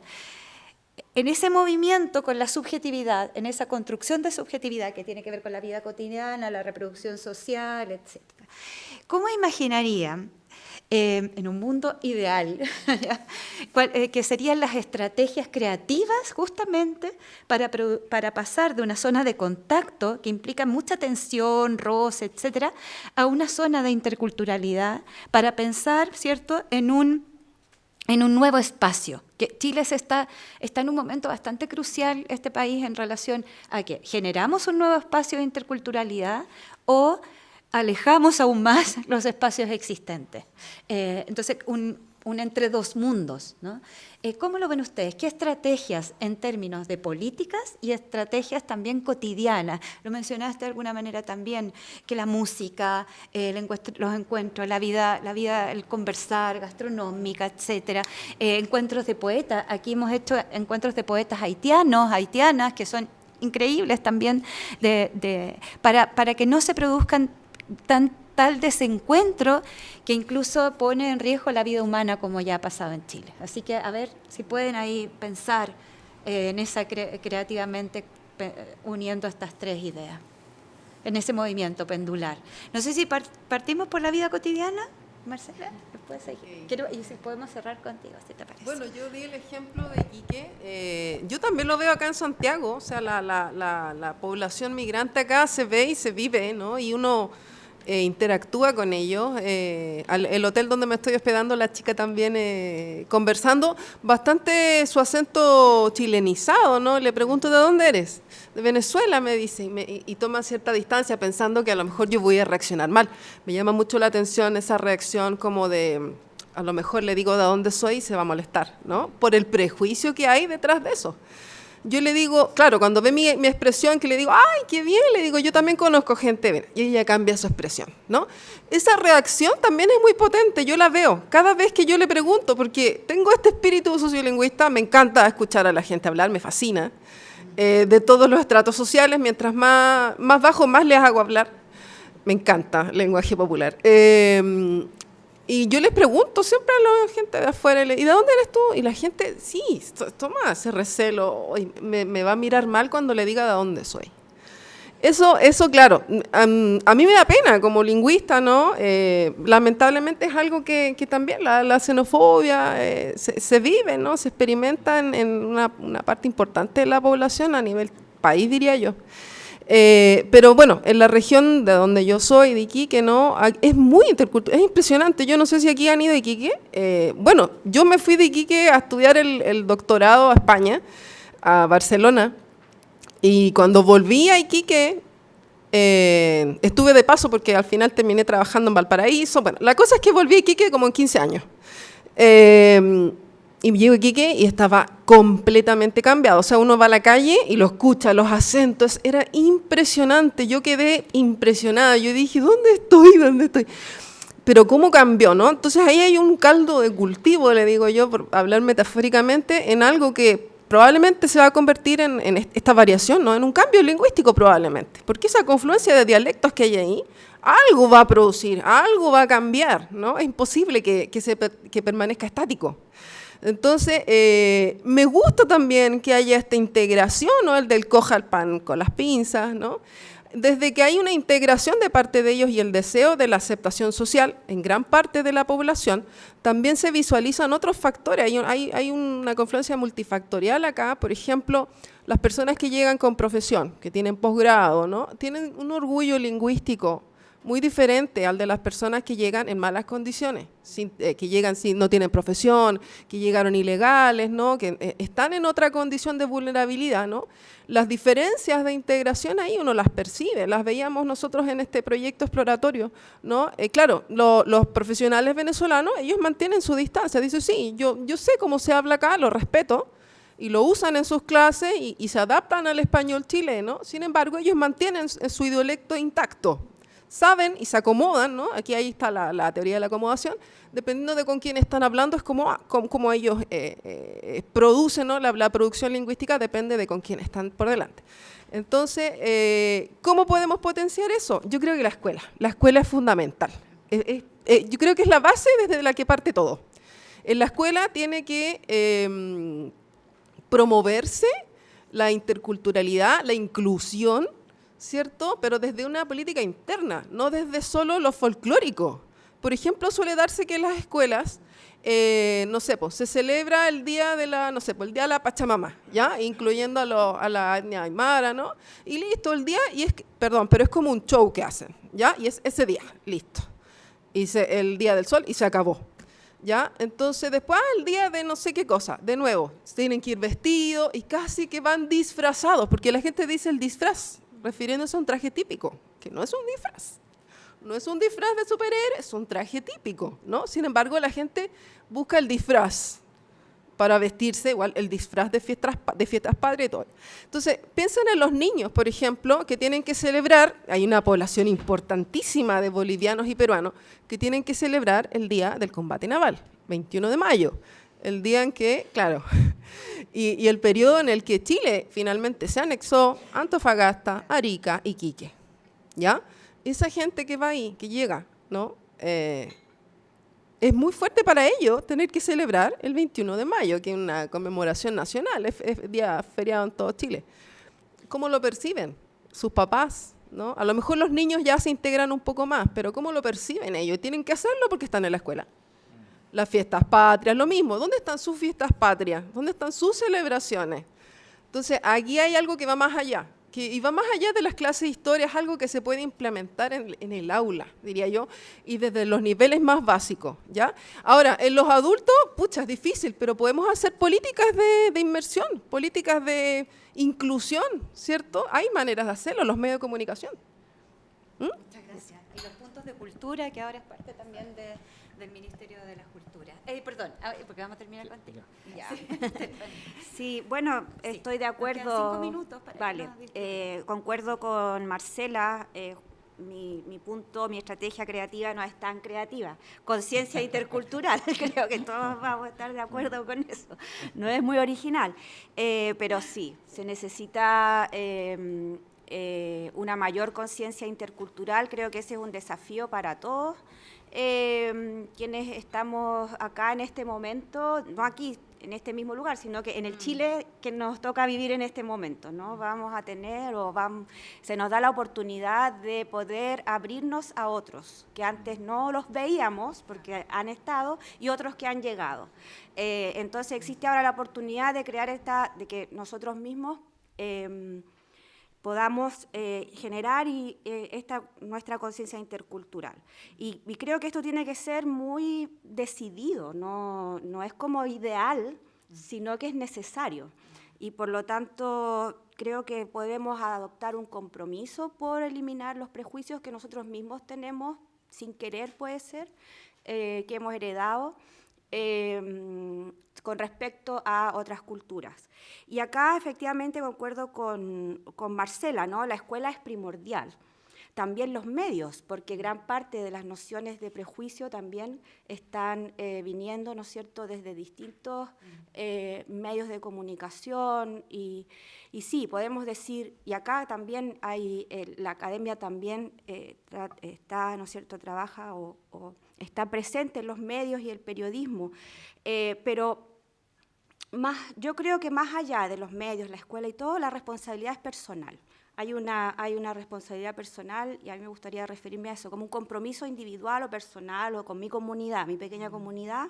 S1: En ese movimiento con la subjetividad, en esa construcción de subjetividad que tiene que ver con la vida cotidiana, la reproducción social, etcétera, ¿cómo imaginarían en un mundo ideal que serían las estrategias creativas justamente para pasar de una zona de contacto que implica mucha tensión, roce, etcétera, a una zona de interculturalidad para pensar, ¿cierto?, en un nuevo espacio? Que Chile está en un momento bastante crucial, este país, en relación a que generamos un nuevo espacio de interculturalidad o alejamos aún más los espacios existentes. Entonces, un entre dos mundos, ¿no? ¿Cómo lo ven ustedes? ¿Qué estrategias en términos de políticas y estrategias también cotidianas? Lo mencionaste de alguna manera también, que la música, los encuentros, la vida, el conversar, gastronómica, etcétera, encuentros de poetas. Aquí hemos hecho encuentros de poetas haitianas, que son increíbles también, para que no se produzcan tal desencuentro que incluso pone en riesgo la vida humana, como ya ha pasado en Chile. Así que a ver si pueden ahí pensar en esa creativamente uniendo estas tres ideas. en ese movimiento pendular. No sé si partimos por la vida cotidiana, Marcela, después y si podemos cerrar contigo, si te parece.
S3: Bueno, yo di el ejemplo de Iquique. Yo también lo veo acá en Santiago, o sea, la población migrante acá se ve y se vive, ¿no? Y uno interactúa con ellos. El hotel donde me estoy hospedando, la chica también conversando, bastante su acento chilenizado, ¿no? Le pregunto, ¿de dónde eres? De Venezuela, me dice, y toma cierta distancia pensando que a lo mejor yo voy a reaccionar mal. Me llama mucho la atención esa reacción como de, a lo mejor le digo de dónde soy y se va a molestar, ¿no? Por el prejuicio que hay detrás de eso. Yo le digo, claro, cuando ve mi expresión, que le digo, ¡ay, qué bien! Le digo, yo también conozco gente, y ella cambia su expresión, ¿no? Esa reacción también es muy potente, yo la veo cada vez que yo le pregunto, porque tengo este espíritu sociolingüista, me encanta escuchar a la gente hablar, me fascina, de todos los estratos sociales, mientras más bajo, más les hago hablar. Me encanta el lenguaje popular. Y yo les pregunto siempre a la gente de afuera, ¿y de dónde eres tú? Y la gente, sí, toma ese recelo, me va a mirar mal cuando le diga de dónde soy. Eso claro, a mí me da pena como lingüista, ¿no? Lamentablemente es algo que también la xenofobia se vive, ¿no? Se experimenta en una parte importante de la población a nivel país, diría yo. Pero bueno, en la región de donde yo soy, de Iquique, ¿no? Es muy intercultural, es impresionante. Yo no sé si aquí han ido a Iquique. Bueno, yo me fui de Iquique a estudiar el doctorado a España, a Barcelona, y cuando volví a Iquique, estuve de paso porque al final terminé trabajando en Valparaíso. Bueno, la cosa es que volví a Iquique como en 15 años. Y llego a Iquique y estaba completamente cambiado. O sea, uno va a la calle y lo escucha, los acentos, era impresionante. Yo quedé impresionada. Yo dije, ¿dónde estoy? ¿Dónde estoy? Pero cómo cambió, ¿no? Entonces ahí hay un caldo de cultivo, le digo yo, por hablar metafóricamente, en algo que probablemente se va a convertir en esta variación, ¿no? En un cambio lingüístico probablemente. Porque esa confluencia de dialectos que hay ahí, algo va a producir, algo va a cambiar, ¿no? Es imposible que permanezca estático. Entonces, me gusta también que haya esta integración, ¿no? El del coja el pan con las pinzas, ¿no? Desde que hay una integración de parte de ellos y el deseo de la aceptación social en gran parte de la población, también se visualizan otros factores. Hay una confluencia multifactorial acá. Por ejemplo, las personas que llegan con profesión, que tienen posgrado, ¿no? Tienen un orgullo lingüístico muy diferente al de las personas que llegan en malas condiciones, que llegan sin no tienen profesión, que llegaron ilegales, ¿no? Que están en otra condición de vulnerabilidad, ¿no? Las diferencias de integración ahí uno las percibe, las veíamos nosotros en este proyecto exploratorio, ¿no? Claro, los profesionales venezolanos, ellos mantienen su distancia, dicen, sí, yo sé cómo se habla acá, lo respeto, y lo usan en sus clases y se adaptan al español chileno, sin embargo, ellos mantienen su dialecto intacto. Saben y se acomodan, ¿no? Aquí ahí está la teoría de la acomodación, dependiendo de con quién están hablando, es como ellos producen, ¿no? La producción lingüística depende de con quién están por delante. Entonces, ¿cómo podemos potenciar eso? Yo creo que la escuela es fundamental. Yo creo que es la base desde la que parte todo. En la escuela tiene que promoverse la interculturalidad, la inclusión, ¿cierto? Pero desde una política interna, no desde solo lo folclórico. Por ejemplo, suele darse que en las escuelas, no sé, pues, se celebra el día de la, no sé, pues, el día de la Pachamama, ¿ya? Incluyendo a la etnia aymara, ¿no? Y listo, el día, pero es como un show que hacen, ¿ya? Y es ese día, listo. El día del sol y se acabó. ¿Ya? Entonces después el día de no sé qué cosa, de nuevo, tienen que ir vestidos y casi que van disfrazados, porque la gente dice el disfraz, refiriéndose a un traje típico, que no es un disfraz. No es un disfraz de superhéroe, es un traje típico, ¿no? Sin embargo, la gente busca el disfraz para vestirse, igual el disfraz de fiestas padre y todo. Entonces, piensen en los niños, por ejemplo, que tienen que celebrar, hay una población importantísima de bolivianos y peruanos que tienen que celebrar el Día del Combate Naval, 21 de mayo, el día en que, claro, y el periodo en el que Chile finalmente se anexó Antofagasta, Arica y Iquique, ¿ya? Esa gente que va ahí, que llega, ¿no? Es muy fuerte para ellos tener que celebrar el 21 de mayo, que es una conmemoración nacional, es día feriado en todo Chile. ¿Cómo lo perciben sus papás, ¿no? A lo mejor los niños ya se integran un poco más, pero ¿cómo lo perciben ellos? Tienen que hacerlo porque están en la escuela. Las fiestas patrias, lo mismo. ¿Dónde están sus fiestas patrias? ¿Dónde están sus celebraciones? Entonces, aquí hay algo que va más allá. Y va más allá de las clases de historia, es algo que se puede implementar en el aula, diría yo, y desde los niveles más básicos, ¿ya? Ahora, en los adultos, pucha, es difícil, pero podemos hacer políticas de inmersión, políticas de inclusión, ¿cierto? Hay maneras de hacerlo, los medios de comunicación.
S1: Muchas gracias. Y los puntos de cultura, que ahora es parte también del Ministerio de las Culturas. Perdón, porque vamos a terminar contigo. Ya.
S8: Sí, bueno, estoy de acuerdo.
S1: 5 minutos para
S8: vale, concuerdo con Marcela. Mi punto, mi estrategia creativa no es tan creativa. Conciencia intercultural, creo que todos vamos a estar de acuerdo con eso. No es muy original, pero sí, se necesita una mayor conciencia intercultural. Creo que ese es un desafío para todos. Quienes estamos acá en este momento, no aquí, en este mismo lugar, sino que en el Chile que nos toca vivir en este momento, ¿no? Vamos a tener se nos da la oportunidad de poder abrirnos a otros, que antes no los veíamos porque han estado, y otros que han llegado. Entonces existe ahora la oportunidad de crear de que nosotros mismos podamos generar nuestra conciencia intercultural. Y creo que esto tiene que ser muy decidido, no es como ideal, sino que es necesario. Y por lo tanto, creo que podemos adoptar un compromiso por eliminar los prejuicios que nosotros mismos tenemos, sin querer puede ser, que hemos heredado, con respecto a otras culturas. Y acá efectivamente concuerdo con Marcela, ¿no? La escuela es primordial. También los medios, porque gran parte de las nociones de prejuicio también están viniendo, ¿no es cierto?, desde distintos medios de comunicación y sí, podemos decir, y acá también hay, la academia también está, ¿no es cierto?, trabaja o está presente en los medios y el periodismo, pero yo creo que más allá de los medios, la escuela y todo, la responsabilidad es personal. Hay una responsabilidad personal y a mí me gustaría referirme a eso, como un compromiso individual o personal o con mi comunidad, mi pequeña comunidad,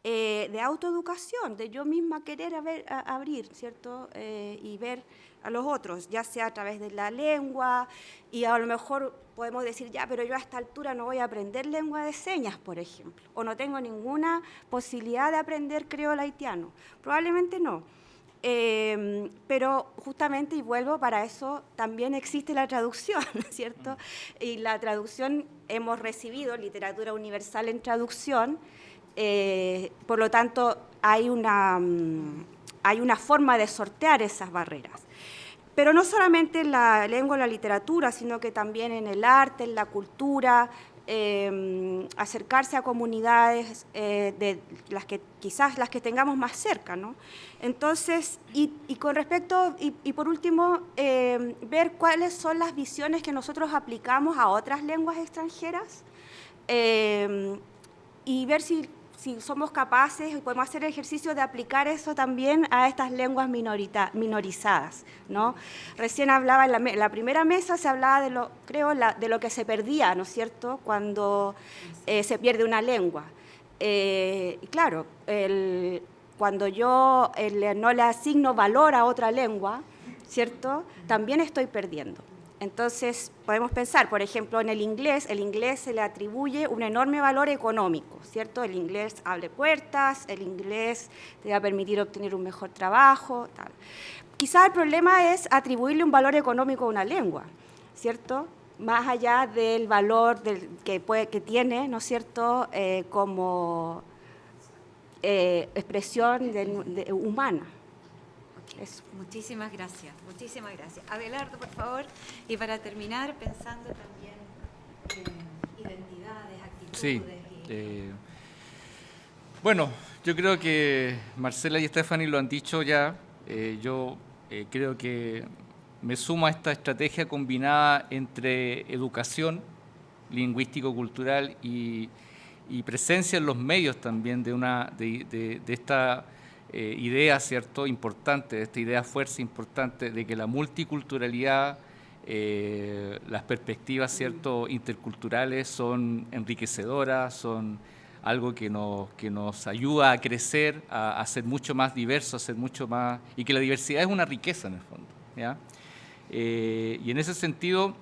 S8: de autoeducación, de yo misma querer abrir, ¿cierto? Y ver a los otros, ya sea a través de la lengua, y a lo mejor podemos decir, ya, pero yo a esta altura no voy a aprender lengua de señas, por ejemplo, o no tengo ninguna posibilidad de aprender creol haitiano. Probablemente no. Pero justamente, y vuelvo, para eso también existe la traducción, ¿cierto? Y la traducción, hemos recibido literatura universal en traducción, por lo tanto hay una forma de sortear esas barreras. Pero no solamente en la lengua o la literatura, sino que también en el arte, en la cultura, acercarse a comunidades de quizás las que tengamos más cerca, ¿no? Entonces, y con respecto, y por último, ver cuáles son las visiones que nosotros aplicamos a otras lenguas extranjeras y ver si somos capaces y podemos hacer el ejercicio de aplicar eso también a estas lenguas minorizadas, ¿no? Recién hablaba en la primera mesa, se hablaba de lo que se perdía, ¿no es cierto?, cuando se pierde una lengua. Y claro, cuando yo no le asigno valor a otra lengua, ¿cierto?, también estoy perdiendo. Entonces, podemos pensar, por ejemplo, en el inglés se le atribuye un enorme valor económico, ¿cierto? El inglés abre puertas, el inglés te va a permitir obtener un mejor trabajo, tal. Quizás el problema es atribuirle un valor económico a una lengua, ¿cierto?, más allá del valor que tiene, ¿no es cierto?, como expresión humana.
S1: Eso. Muchísimas gracias, muchísimas gracias. Abelardo, por favor, y para terminar, pensando también en identidades, actitudes.
S2: Sí. Bueno, yo creo que Marcela y Stephanie lo han dicho ya. Yo creo que me sumo a esta estrategia combinada entre educación lingüístico-cultural y presencia en los medios también de esta idea, ¿cierto?, importante, esta idea fuerza importante de que la multiculturalidad las perspectivas, ¿cierto?, interculturales son enriquecedoras, son algo que nos ayuda a crecer, a ser mucho más diversos, a ser mucho más... y que la diversidad es una riqueza en el fondo, ¿ya? Y en ese sentido,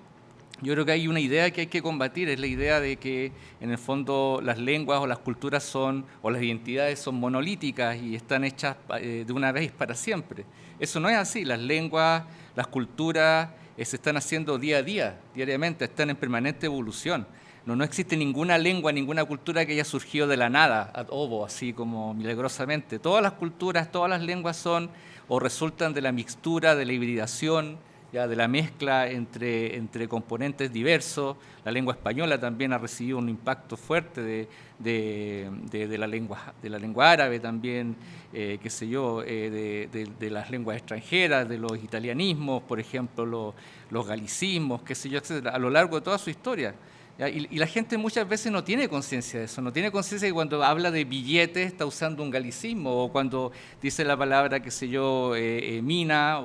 S2: yo creo que hay una idea que hay que combatir, es la idea de que en el fondo las lenguas o las culturas son, o las identidades son monolíticas y están hechas de una vez para siempre. Eso no es así, las lenguas, las culturas se están haciendo día a día, diariamente, están en permanente evolución. No existe ninguna lengua, ninguna cultura que haya surgido de la nada, ad hoc, así como milagrosamente. Todas las culturas, todas las lenguas son o resultan de la mixtura, de la hibridación, ya de la mezcla entre componentes diversos. La lengua española también ha recibido un impacto fuerte de la lengua árabe también, qué sé yo, de las lenguas extranjeras, de los italianismos, por ejemplo, los galicismos, qué sé yo, etcétera, a lo largo de toda su historia. Y la gente muchas veces no tiene conciencia de eso, no tiene conciencia de que cuando habla de billetes está usando un galicismo, o cuando dice la palabra, qué sé yo, mina,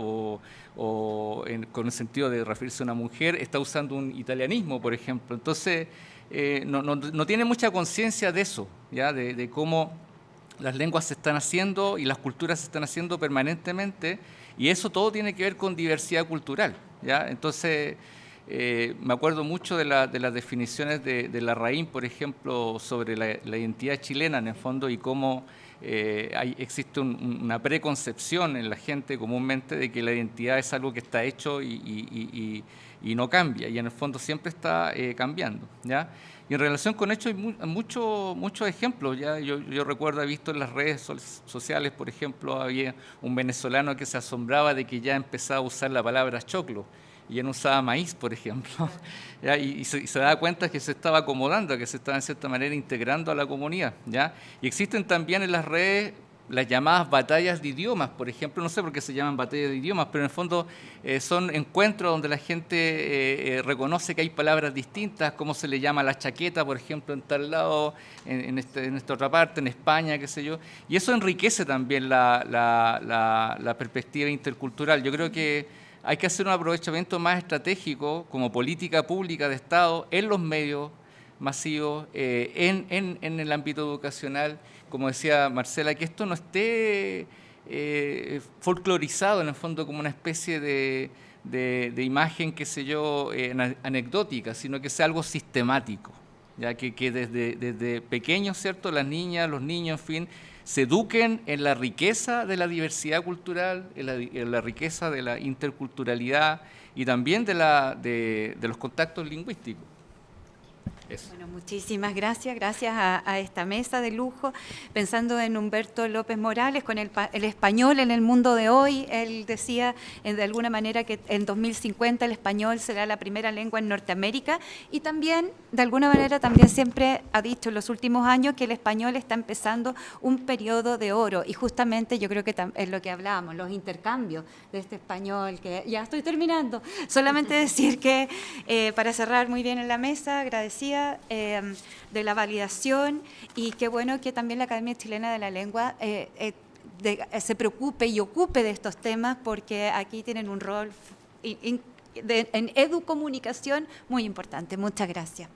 S2: con el sentido de referirse a una mujer, está usando un italianismo, por ejemplo. Entonces, no tiene mucha conciencia de eso, ¿ya? De cómo las lenguas se están haciendo y las culturas se están haciendo permanentemente, y eso todo tiene que ver con diversidad cultural, ¿ya? Entonces... me acuerdo mucho de las definiciones de Larraín, por ejemplo, sobre la identidad chilena en el fondo y cómo existe una preconcepción en la gente comúnmente de que la identidad es algo que está hecho y no cambia, y en el fondo siempre está cambiando, ¿ya? Y en relación con esto hay muchos ejemplos, ¿ya? Yo recuerdo, he visto en las redes sociales, por ejemplo, había un venezolano que se asombraba de que ya empezaba a usar la palabra choclo, y ya no usaba maíz, por ejemplo, ¿ya? Y se da cuenta que se estaba acomodando, que se estaba en cierta manera integrando a la comunidad, ¿ya? Y existen también en las redes las llamadas batallas de idiomas, por ejemplo, no sé por qué se llaman batallas de idiomas, pero en el fondo son encuentros donde la gente reconoce que hay palabras distintas, cómo se le llama la chaqueta, por ejemplo, en tal lado, en esta otra parte, en España, qué sé yo, y eso enriquece también la perspectiva intercultural. Yo creo que hay que hacer un aprovechamiento más estratégico como política pública de Estado en los medios masivos, en el ámbito educacional, como decía Marcela, que esto no esté folclorizado en el fondo como una especie de imagen, qué sé yo, anecdótica, sino que sea algo sistemático, ya que desde pequeños, ¿cierto?, las niñas, los niños, en fin, se eduquen en la riqueza de la diversidad cultural, en la riqueza de la interculturalidad y también de los contactos lingüísticos. Eso.
S1: Bueno, muchísimas gracias a esta mesa de lujo, pensando en Humberto López Morales, con el español en el mundo de hoy. Él decía de alguna manera que en 2050 el español será la primera lengua en Norteamérica, y también, de alguna manera, también siempre ha dicho en los últimos años que el español está empezando un periodo de oro, y justamente yo creo que es lo que hablábamos, los intercambios de este español, que ya estoy terminando. Solamente decir que, para cerrar muy bien en la mesa, agradecida de la validación, y qué bueno que también la Academia Chilena de la Lengua se preocupe y ocupe de estos temas, porque aquí tienen un rol en educomunicación muy importante. Muchas gracias.